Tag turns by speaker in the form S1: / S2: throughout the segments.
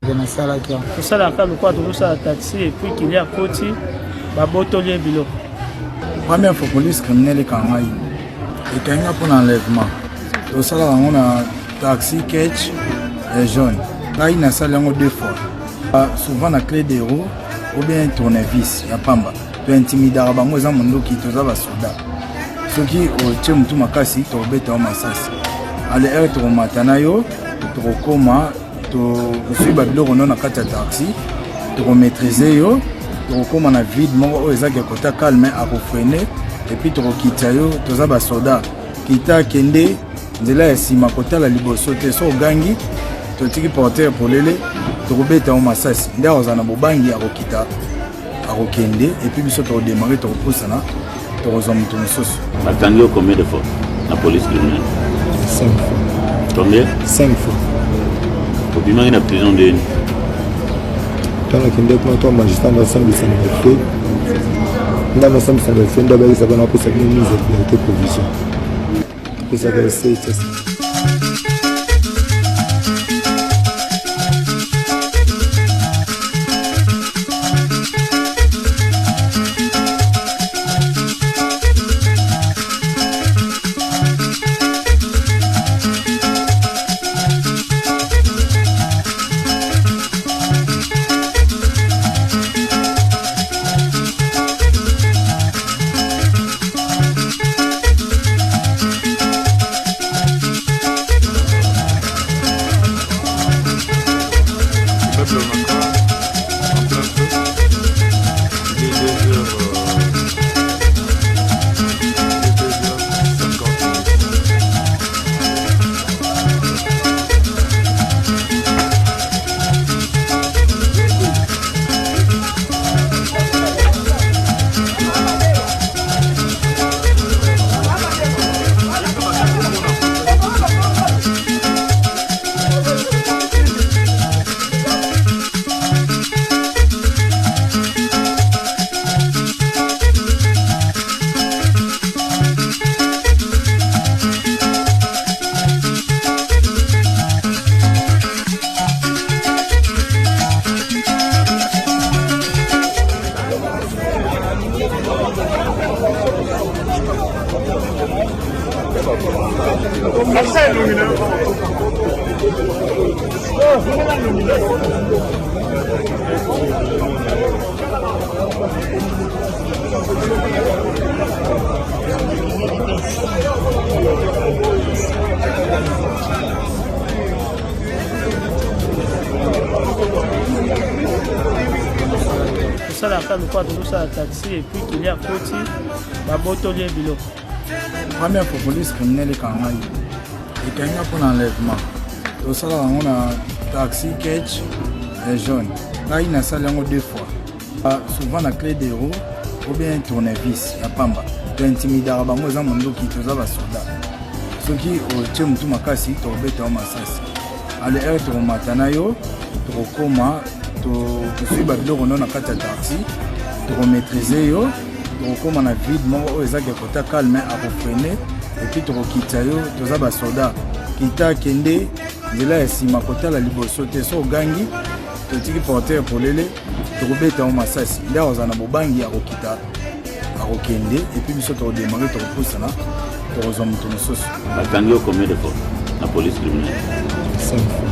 S1: Tout ça là, quand nous sommes à taxi et puis qu'il y a côté, babotolier bilo.
S2: Première fois police criminelle quand même. Et quand il y a pour l'enlèvement, tout ça là on a taxi catch et jaune. Là il y a ça là deux fois. Souvent la clé des roues ou bien tournevis, il y a pamba. Tu intimides à moi ça mon qui tous va soldat. Ce qui au tiem tout makasi to beta au masasi. Allez être au matanayo, to koma to suis babilo on a kata taxi, to maîtriser yo. Comme on a vide, on a calme à freiner et puis tu quittes yo, tu as soda kita kende de là si ma kota la liboso te so gangi tu tiki porter pour lele tu rebeta au masasi nda ozana bobangi à kita à kende et puis biso tu démarrer tu repousser na tu rezomu ton sauce.
S3: Attendez combien de fois la police criminelle?
S2: 5 fois.
S3: Combien?
S2: 5 fois.
S3: Au bima ina prison de
S4: Quand on a un magistrat dans le centre de santé, dans le centre de santé, on a mise de provision. Puis ça va essayer de
S1: ça là, quand nous sommes à taxi et puis qu'il y a côté, babotolier bilo.
S2: Première fois police criminelle quand même. Et quand il y a pour l'enlèvement, tout ça là on a taxi catch et jaune. Là il y a ça là deux fois. Souvent la clé des roues ou bien tournevis, il y a pamba. Tu intimides à moi ça mon qui tous va soldat. Ce qui au tiem tout makasi to beta au masasi. Allez être au matanayo, to koma to suis babilo on a kata taxi, to maîtriser yo. Comme on a vide, on a calme à freiner et puis tu quittes yo, tu as soda kita kende de là si ma kota la liboso te so gangi tu tiki porter pour lele tu rebeta au masasi nda ozana bobangi à kita à kende et puis biso tu démarrer tu repousser na tu rezomu ton sauce.
S3: Attendez combien de fois la police criminelle?
S4: 5 fois.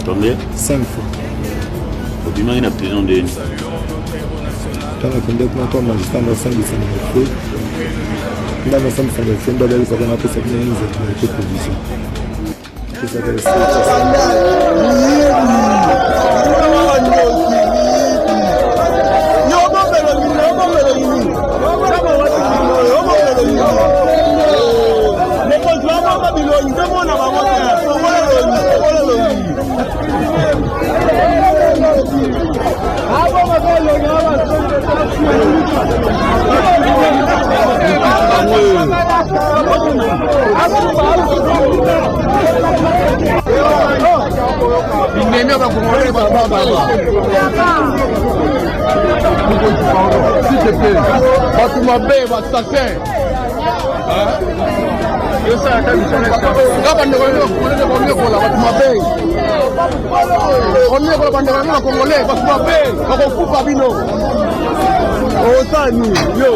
S3: Combien?
S4: 5 fois.
S3: Au bima ina prison de
S4: quand on a un magistrat dans le centre de santé, dans le centre de santé, on a mise de provision. Puis ça va essayer
S5: On est pour Congolais, parce qu'on coupe à Bino. Otani, yo,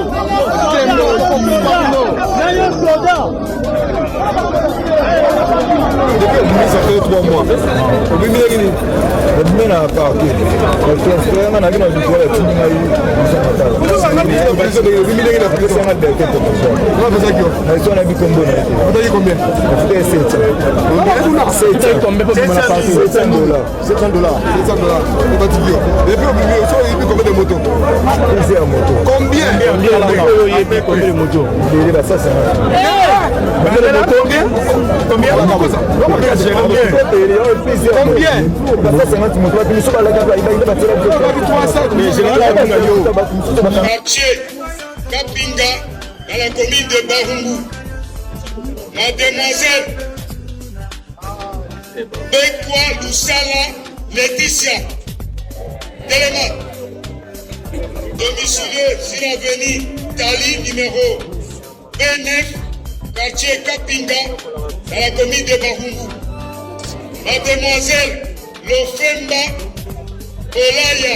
S4: ça fait 3 mois.
S5: Combien?
S6: Mathieu Kapinga dans la commune de Barumbu. Mademoiselle Bekwa Lusala Laetitia Téléma. Domicilié sur l'avenue Tali numéro B9, quartier Kapinga dans la commune de Barumbu. Mademoiselle Lofemba Olaya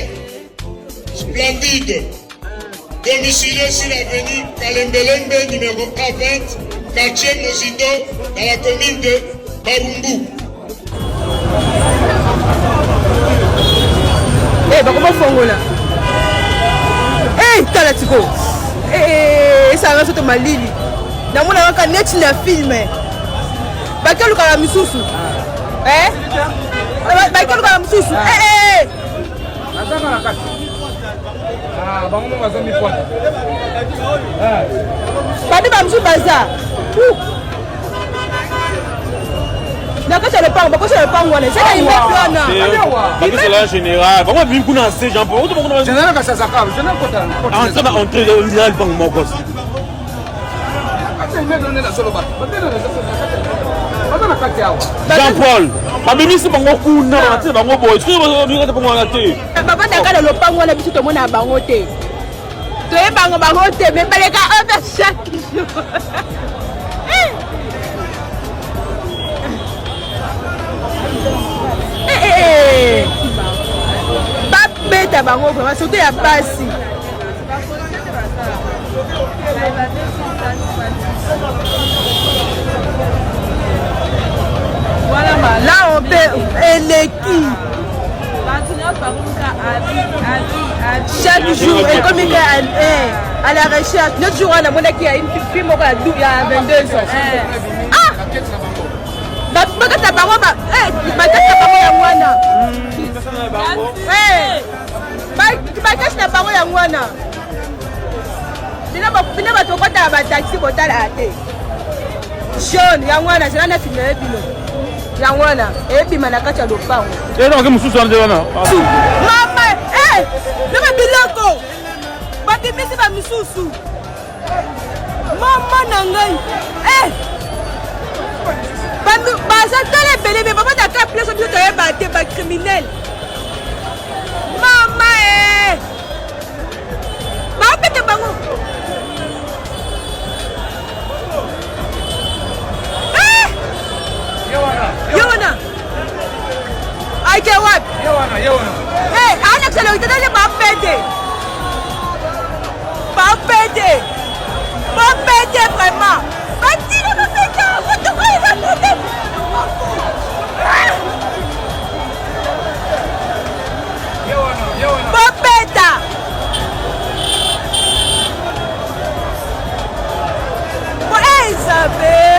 S6: Splendide, domicilié sur l'avenue Kalembelembe numéro A20, quartier Mozido, dans la commune de Barumbu.
S7: Eh, comment Fongola? Eh, Talatiko. Eh, ça va sur ma lili. Na mona waka net na film. Bakelu kala misusu. Eh? Bakelu kala misusu. Eh. Azama na kati. Ah, bango mazami kwa. Badi ba msu baza. Nakata le pango, bakosha le pango wana. Sasa imeplana.
S3: C'est là général. Comment vivre kuna ces gens pour autre monde.
S5: Général Kasasa Kab, général Kota.
S3: En train d'entrer dans le banc moko. Jean-Paul, babimi si bango kuna na bango boy. Tu vas venir pour moi là té.
S7: Papa nakala le pango wana biso to mona bango té. To e bango té, mais baleka over chaque jour. Beta bango vraiment surtout ya basi. Voilà, là on peut éléki. Chaque jour, et comme il est à la recherche, notre jour on a monnaie qui a une fille qui a 22 ans. Ah! Bakata bango ba bakata bango ya mwana. Bakata bango ya mwana. Bina batokota ba taxi botala ate. Jeune ya mwana c'est na film ebino. Ya mwana ebima na kati ya lopango.
S3: Non ke mususu ande wana.
S7: Mama ndema biloko. Bakimisi ba misusu. Mama na ngai. Baza tala belé mais papa ta cap place biso toye baté ba criminel. Mama ba pete bango. Yona. Ai ke what? Yona. Ana que le tata ba pete. Ba pete. Ba pete vraiment. Ba tira ba pete. Popeta! Ei, saber!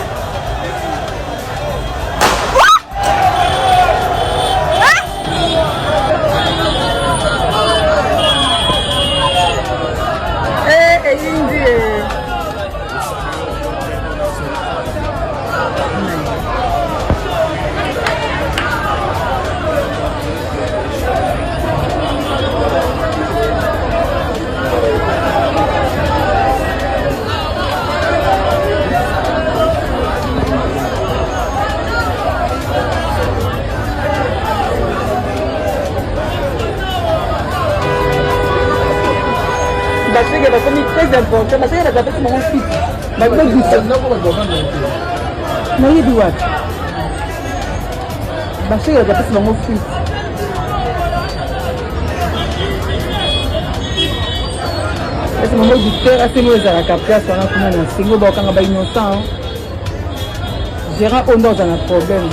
S7: Très important, parce que la tapette mon fils. Maintenant, vous savez, non, basheke bakapesi bango fuite esi bango dicteur asengo ezalaka place wana kuna na sengo bakokanga bainnocent gérant ondo aza na problème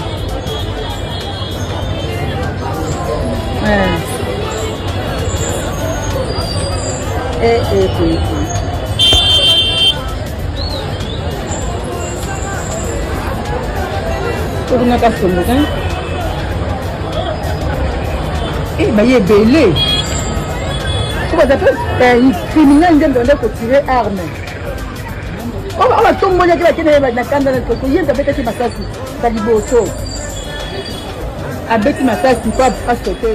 S7: tokunaka songoka baye ebele po baza pe criminel nde ndonde kotire arme oyo batomboliaki bakende na kanda koyenda betaki masasi ka liboso abeti masasi po asote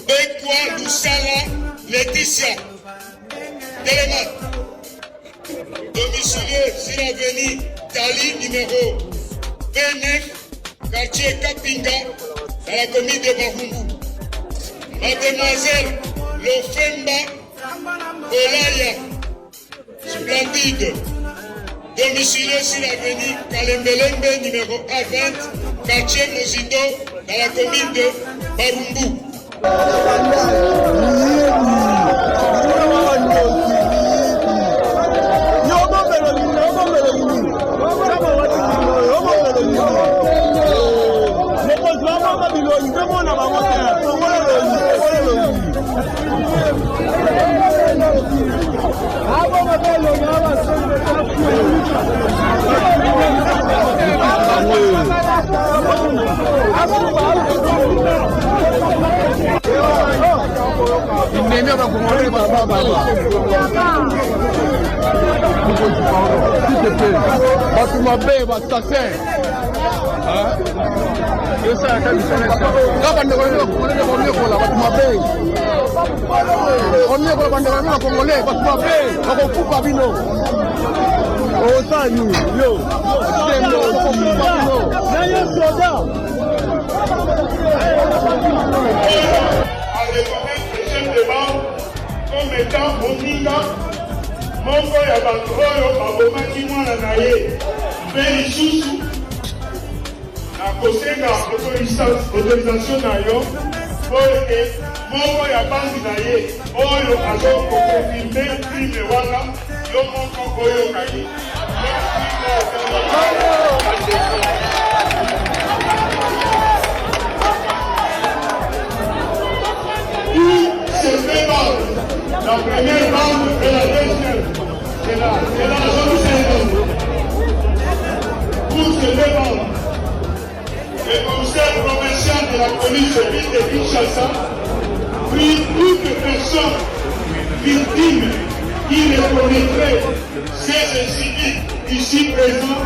S6: Bekwa Lusala Laetitia Téléma. Domicilié sur l'avenue Tali numéro 29, quartier Kapinga, dans la commune de Bahumbu. Mademoiselle Lofemba Olaya Splendide. Domicilié sur l'avenue Kalembelembe numéro A20, quartier Mozindo, dans la commune de Barumbu. Comme étant Moninga, Mongo ya bato oyo babomaki mwana na ye mpe lisusu na kosenga autorisation na yo po ete moko ya bangi na ye oyo azokokonfirme crime wana yo moko oyokaki la première bande et la deuxième, c'est la zone 50. Pour ces deux bandes, le conseil provincial de la police de ville de Kinshasa puis toute personne victime qui reconnaîtrait ces incidents ici présents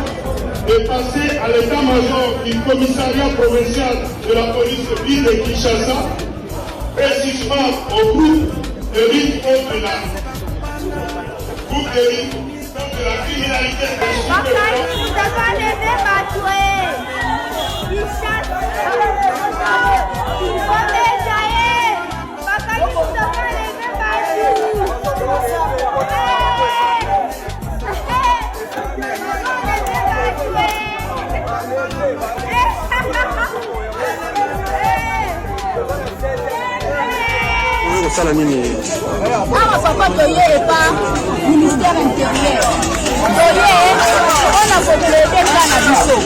S6: est passé à l'état-major du commissariat provincial de la police ville de Kinshasa, précisément au groupe de lutte contre la criminalité
S8: awa papa toye epa ministère intérieur toye mpona koplede nga na biso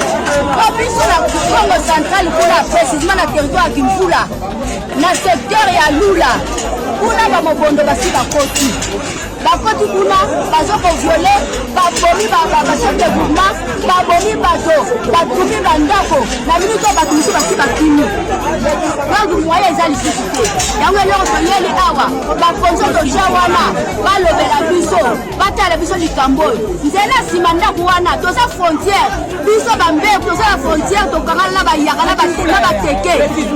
S8: po biso na congo central kuna précisement na territoire ya kimvula na secteur ya lula kuna bamobondo basi bakoti kuna bazokoviole babomi bachef de groupement babomi bato batumi bandako na minute oyo bato mosusu basi bakimi donc moye eza lisusu te yango eloko toyeli awa bakonzo toja wana balobela biso batala biso likambo oyo nzela nsima ndako wana toza frontière biso bambeku toza na frontière tokangana na bayaka na bateke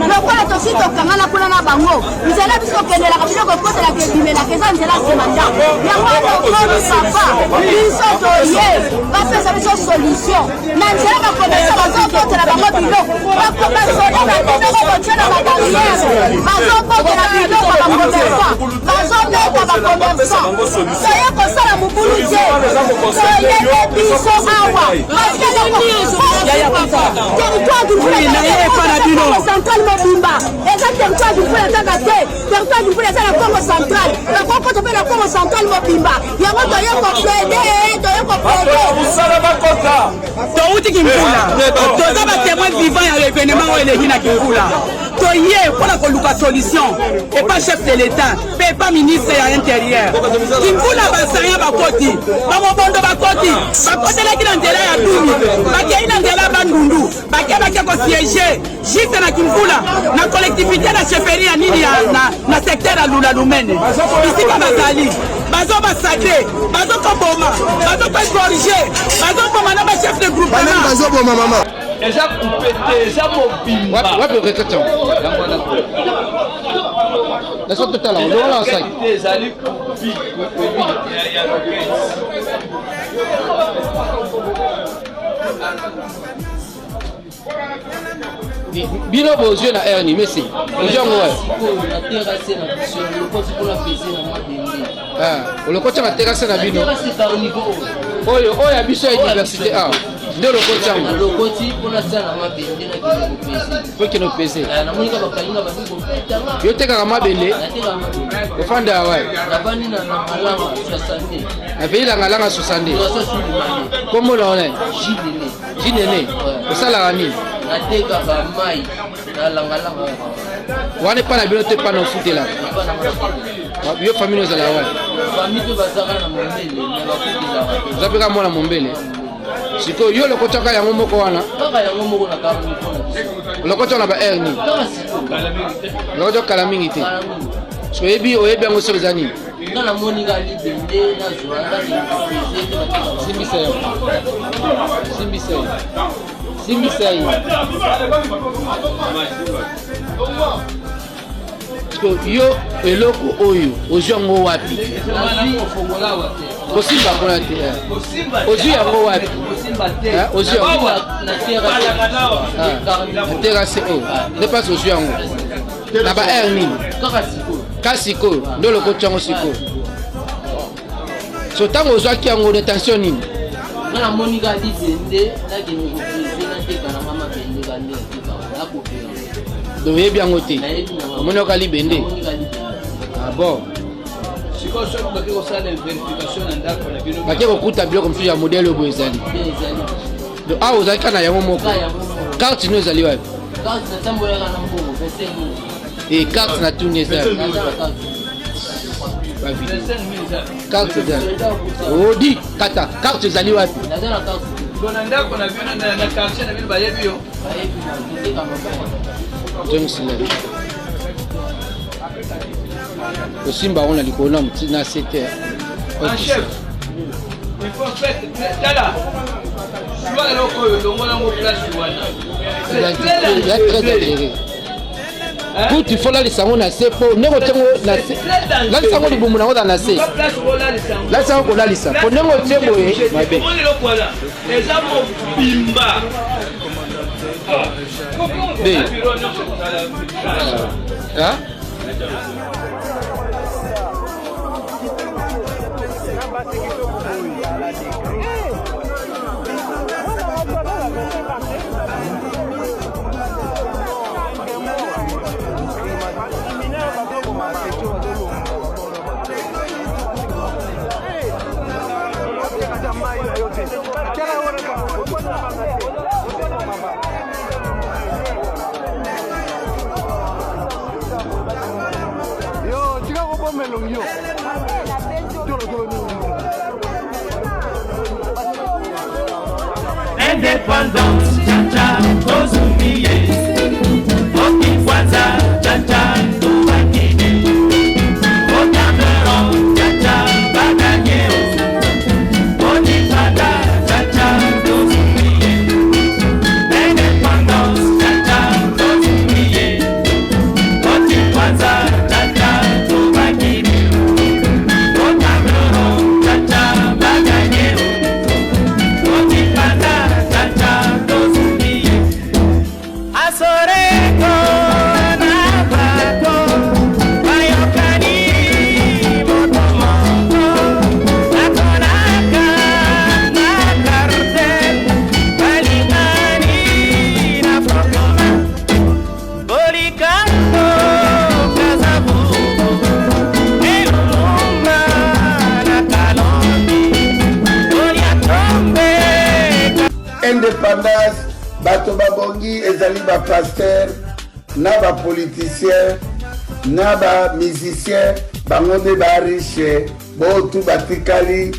S8: lokola tosi tokangana kuna na bango nzela biso tokendelaka biloko ekotelaka ebimelaka eza nzela nsima ndako yango wana okomi papa biso toye bapesa biso solution na nzela bakomesa bazokotela bango biloko basoda bakendoko kotia na babarriere bazokotela biloko bakomersan bazobeta bakomersan toye kosala mobulu te toyete biso awa territoire du central mobimba eza territoire du mpula kaka te territoire du mpula eza na congo central bakokota mpe na congo central mobimba yango toye koplede toye koplede
S3: touti kimvula toza batémoin vivant ya l'événement oyo eleki na kimvula toye mpona koluka solution epa chef de l'état mpe epa ministre ya intérieur kimvula basanya bakoti bamobondo bakoti bakotelaki na nzela ya dumi bakei na nzela bandundu bake kosiege juste na kimvula na collectivité na chefferie ya nini na secteur ya lula lumene bisika bazali bazobasade bazokoboma bazokokorige bazoboma na bachef de groupement
S5: bazoboma mama
S3: eza kupete eza mobimba
S5: wapi okekata laisse totala on doit la sac
S3: ezali
S5: bino bozwe na erni mesi ojongo wa olokoti na terase na bino oyo ya biso ya université a nde olokoti yango po kino pese yo tekaka mabende ofanda awa apeyilanga langa 60 kombo na one jinene osalaka nini
S9: natekaka mai nalangalanga
S5: wana epa na bino te epa na ofutelaka yo famille ozala wana
S9: famille mpe bazaka na mombele me bafutelaka
S5: oza mpe ka mwana mombele sikoyo yo lokotaka yango moko wana
S9: kaka yango moko na kaka
S5: olokoti wana ba air nini olokoti okala mingi te so oyebi yango soki eza nini
S9: nga namoni nga libende nazwa
S5: simbisa yo simbisa yo yo eloko oyo ozwi yango wapi kosimba kuna te ozwi yango wapi ozwi yango na terase oyo nde mpasi ozwi yango na ba air nini ka sikoyo nde olokoti yango sikoyo so ntango ozwaki yango detention nini
S9: nga namoni nga libende nakende koprese natekananga mabende kande nakopela
S5: donc oyebi yango te omoni oka libende bon bake kokuta biloko mosusu ya modele oyo boyo ezali donc awa ozalaki kana yango moko carte no ezali wapi carte na tuni ezali carte ezali odi kata carte ezali wapi Osimba on a likolo na 7 heures.
S9: Un chef. Il faut faire là. Tu vois le longo na mo place
S5: il y a très adhéré. Tout il faut là les sango na se po nego tengo na se. Là les sango libumu na ngota na se. Là sango ko la lisa. Po nego tembo e mabe.
S9: On est là quoi là. Les amo bimba.
S5: Hein?
S10: Indépendance, tcha-tcha, aux oubliés. Au Kikwaza, tcha-tcha, tout va guider. Au Cameroun, tcha-tcha, va gagner. Au Nifada, tcha-tcha, aux oubliés. Indépendance, tcha-tcha, aux oubliés. Au Kikwaza, tcha-tcha, tout va guider. Au Cameroun, tcha-tcha, va gagner. Au Nifada,
S11: indépendance, bato babongi ezali ba pasteur, na ba politicien, na ba musicien, bango nde ba riche, botu batikali,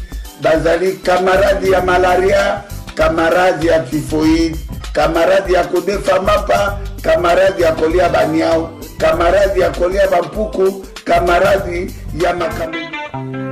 S11: bazali camarade ya malaria, camarade ya typhoïde, camarade ya kodefa mapa, camarade ya kolia banyao, camarade ya kolia bampuku, camarade ya makameli.